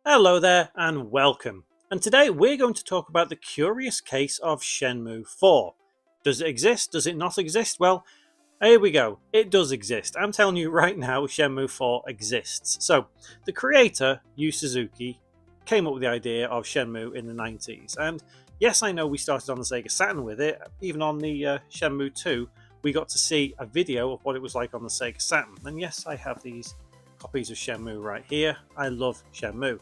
Hello there and welcome. And today we're going to talk about the curious case of Shenmue 4. Does it exist? Does it not exist? Well, here we go. It does exist. I'm telling you right now, Shenmue 4 exists. So, the creator, Yu Suzuki, came up with the idea of Shenmue in the 90s. And yes, I know we started on the Sega Saturn with it. Even on the Shenmue 2, we got to see a video of what it was like on the Sega Saturn. And yes, I have these copies of Shenmue right here. I love Shenmue.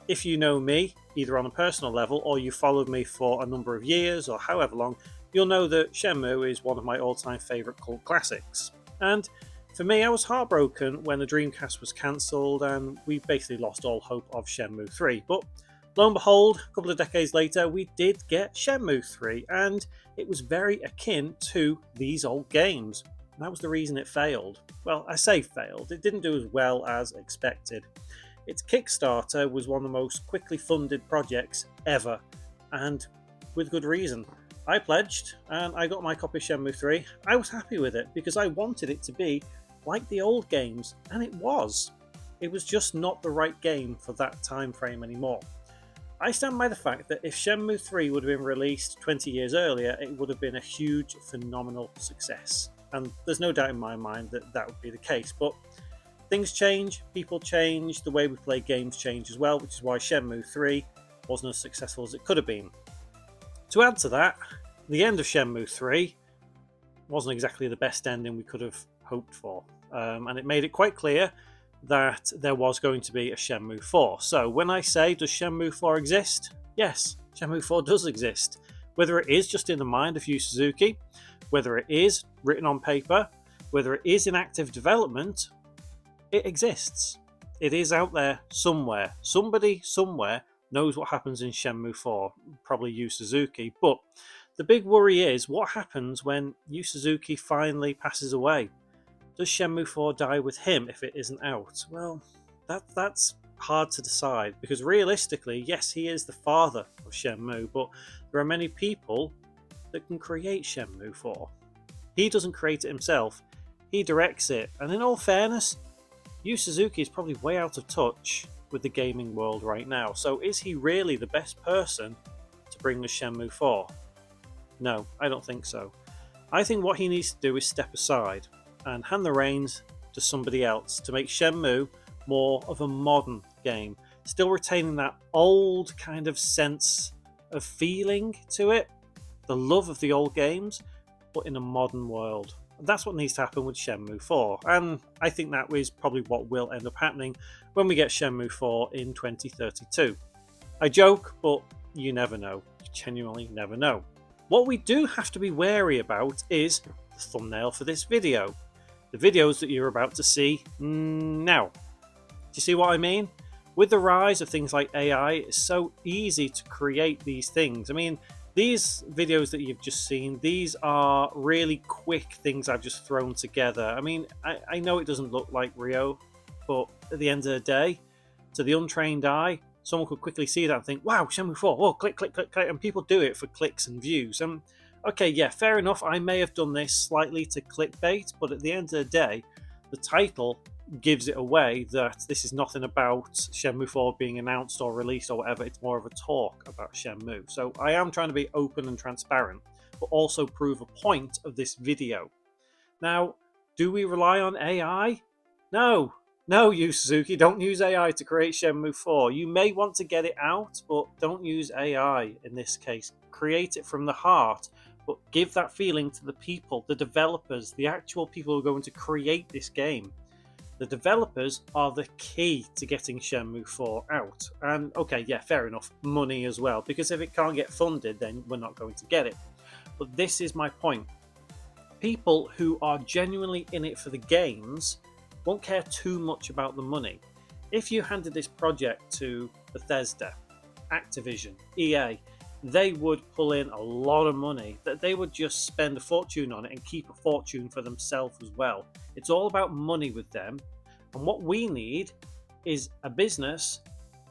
If you know me, either on a personal level or you followed me for a number of years or however long, you'll know that Shenmue is one of my all-time favourite cult classics. And for me, I was heartbroken when the Dreamcast was cancelled and we basically lost all hope of Shenmue 3. But lo and behold, a couple of decades later, we did get Shenmue 3, and it was very akin to these old games. And that was the reason it failed. Well, I say failed, it didn't do as well as expected. Its Kickstarter was one of the most quickly funded projects ever, and with good reason. I pledged and I got my copy of Shenmue 3. I was happy with it because I wanted it to be like the old games, and it was. It was just not the right game for that time frame anymore. I stand by the fact that if Shenmue 3 would have been released 20 years earlier, it would have been a huge, phenomenal success. And there's no doubt in my mind that that would be the case, but things change, people change, the way we play games change as well, which is why Shenmue 3 wasn't as successful as it could have been. To add to that, the end of Shenmue 3 wasn't exactly the best ending we could have hoped for, and it made it quite clear that there was going to be a Shenmue 4. So when I say, does Shenmue 4 exist? Yes, Shenmue 4 does exist. Whether it is just in the mind of Yu Suzuki, whether it is written on paper, whether it is in active development, it exists. It is out there somewhere. Somebody somewhere knows what happens in Shenmue 4, probably Yu Suzuki. But the big worry is what happens when Yu Suzuki finally passes away. Does Shenmue 4 die with him if it isn't out? Well, that's hard to decide because realistically, yes, he is the father of Shenmue, but there are many people that can create Shenmue 4. He doesn't create it himself, he directs it, and in all fairness, Yu Suzuki is probably way out of touch with the gaming world right now, so is he really the best person to bring us Shenmue 4? No, I don't think so. I think what he needs to do is step aside and hand the reins to somebody else to make Shenmue more of a modern game, still retaining that old kind of sense of feeling to it, the love of the old games, but in a modern world. That's what needs to happen with Shenmue 4, and I think that is probably what will end up happening when we get Shenmue 4 in 2032. I joke, but you never know. You genuinely never know. What we do have to be wary about is the thumbnail for this video. The videos that you're about to see now. Do you see what I mean? With the rise of things like AI, it's so easy to create these things. I mean, these videos that you've just seen, these are really quick things I've just thrown together. I mean, I know it doesn't look like Rio, but at the end of the day, to the untrained eye, someone could quickly see that and think, wow, Shenmue 4, oh, click, click, click, click, and people do it for clicks and views. And okay, yeah, fair enough, I may have done this slightly to clickbait, but at the end of the day, the title gives it away that this is nothing about Shenmue 4 being announced or released or whatever. It's more of a talk about Shenmue. So I am trying to be open and transparent, but also prove a point of this video. Now, do we rely on AI? No. No, Yu Suzuki, don't use AI to create Shenmue 4. You may want to get it out, but don't use AI in this case. Create it from the heart, but give that feeling to the people, the developers, the actual people who are going to create this game. The developers are the key to getting Shenmue 4 out. And okay, yeah, fair enough, money as well, because if it can't get funded, then we're not going to get it. But this is my point. People who are genuinely in it for the games won't care too much about the money. If you handed this project to Bethesda, Activision, EA, they would pull in a lot of money, that they would just spend a fortune on it and keep a fortune for themselves as well. It's all about money with them, and what we need is a business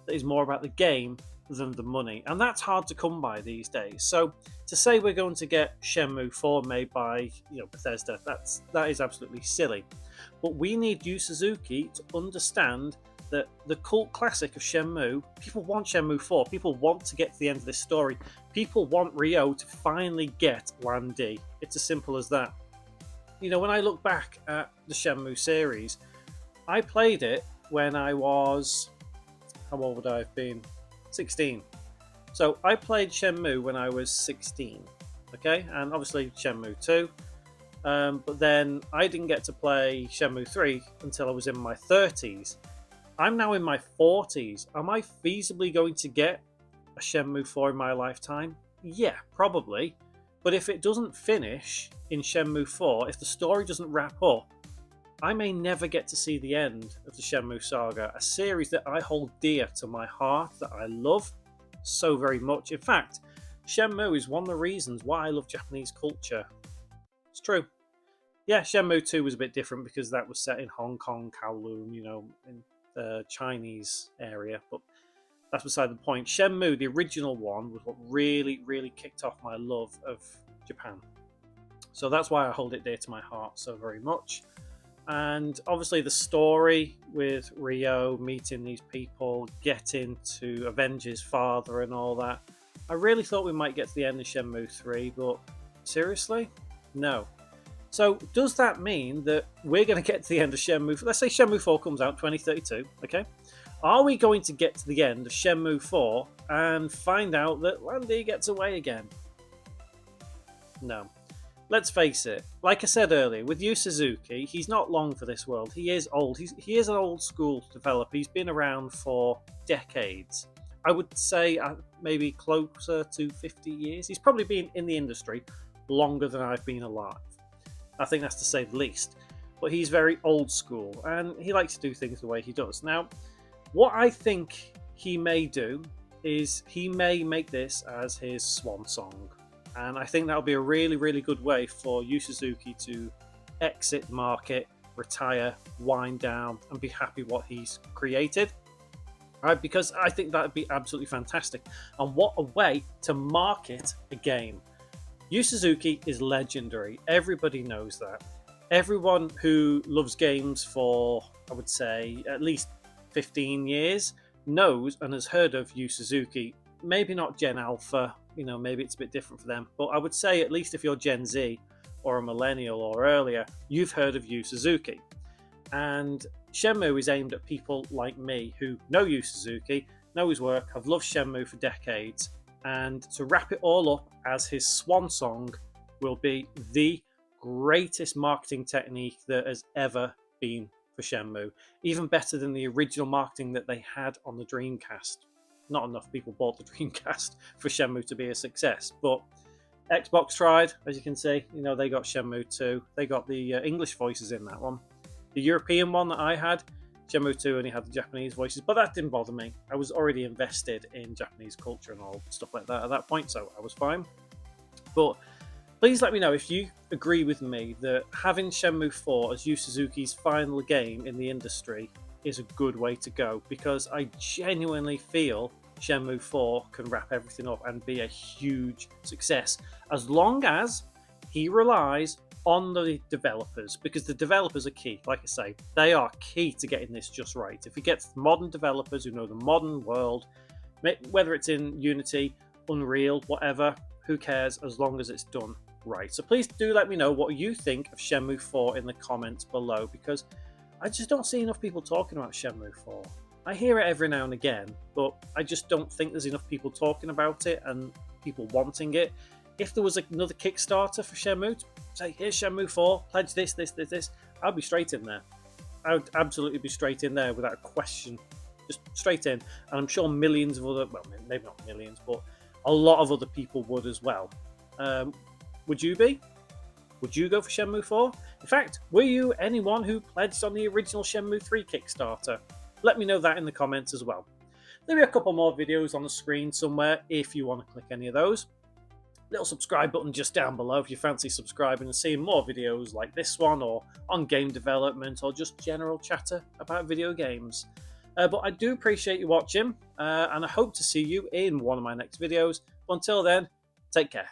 that is more about the game than the money, and that's hard to come by these days. So to say we're going to get Shenmue 4 made by Bethesda, that is absolutely silly. But we need Yu Suzuki to understand that that the cult classic of Shenmue, people want Shenmue 4, people want to get to the end of this story, people want Ryo to finally get Land D. It's as simple as that. You know, when I look back at the Shenmue series, I played it when I was, how old would I have been? 16. So I played Shenmue when I was 16, okay, and obviously Shenmue 2. But then I didn't get to play Shenmue 3 until I was in my 30s. I'm now in my 40s. Am I feasibly going to get a Shenmue 4 in my lifetime? Yeah, probably. But if it doesn't finish in Shenmue 4, if the story doesn't wrap up, I may never get to see the end of the Shenmue saga, a series that I hold dear to my heart, that I love so very much. In fact, Shenmue is one of the reasons why I love Japanese culture. It's true. Yeah, Shenmue 2 was a bit different because that was set in Hong Kong, Kowloon, you know, in the Chinese area, but that's beside the point. Shenmue, the original one, was what really, really kicked off my love of Japan. So that's why I hold it dear to my heart so very much. And obviously the story with Ryo meeting these people, getting to avenge his father and all that. I really thought we might get to the end of Shenmue 3, but seriously? No. So does that mean that we're going to get to the end of Shenmue? Let's say Shenmue 4 comes out 2032, okay? Are we going to get to the end of Shenmue 4 and find out that Land D gets away again? No. Let's face it, like I said earlier, with Yu Suzuki, he's not long for this world. He is old. He is an old school developer. He's been around for decades. I would say maybe closer to 50 years. He's probably been in the industry longer than I've been alive. I think that's to say the least. But he's very old school, and he likes to do things the way he does. Now, what I think he may do is he may make this as his swan song. And I think that'll be a really, really good way for Yu Suzuki to exit the market, retire, wind down, and be happy what he's created. Right? Because I think that would be absolutely fantastic. And what a way to market a game. Yu Suzuki is legendary. Everybody knows that. Everyone who loves games for, I would say, at least 15 years knows and has heard of Yu Suzuki. Maybe not Gen Alpha, you know, maybe it's a bit different for them. But I would say at least if you're Gen Z or a millennial or earlier, you've heard of Yu Suzuki. And Shenmue is aimed at people like me who know Yu Suzuki, know his work, have loved Shenmue for decades. And to wrap it all up as his swan song will be the greatest marketing technique that has ever been for Shenmue. Even better than the original marketing that they had on the Dreamcast. Not enough people bought the Dreamcast for Shenmue to be a success, but Xbox tried, as you can see. You know, they got Shenmue 2. They got the English voices in that one. The European one that I had, Shenmue 2 only had the Japanese voices, but that didn't bother me. I was already invested in Japanese culture and all stuff like that at that point, so I was fine. But please let me know if you agree with me that having Shenmue 4 as Yu Suzuki's final game in the industry is a good way to go, because I genuinely feel Shenmue 4 can wrap everything up and be a huge success, as long as he relies on the developers, because the developers are key. Like I say, they are key to getting this just right. If he gets modern developers who know the modern world, whether it's in Unity, Unreal, whatever, who cares, as long as it's done right. So please do let me know what you think of Shenmue 4 in the comments below, because I just don't see enough people talking about Shenmue 4. I hear it every now and again, but I just don't think there's enough people talking about it and people wanting it. If there was another Kickstarter for Shenmue, say, here's Shenmue 4, pledge this, I'd be straight in there. I would absolutely be straight in there without a question. Just straight in. And I'm sure millions of other, well, maybe not millions, but a lot of other people would as well. Would you be? Would you go for Shenmue 4? In fact, were you anyone who pledged on the original Shenmue 3 Kickstarter? Let me know that in the comments as well. There'll be a couple more videos on the screen somewhere if you want to click any of those. Little subscribe button just down below if you fancy subscribing and seeing more videos like this one, or on game development, or just general chatter about video games. But I do appreciate you watching, and I hope to see you in one of my next videos. Until then, take care.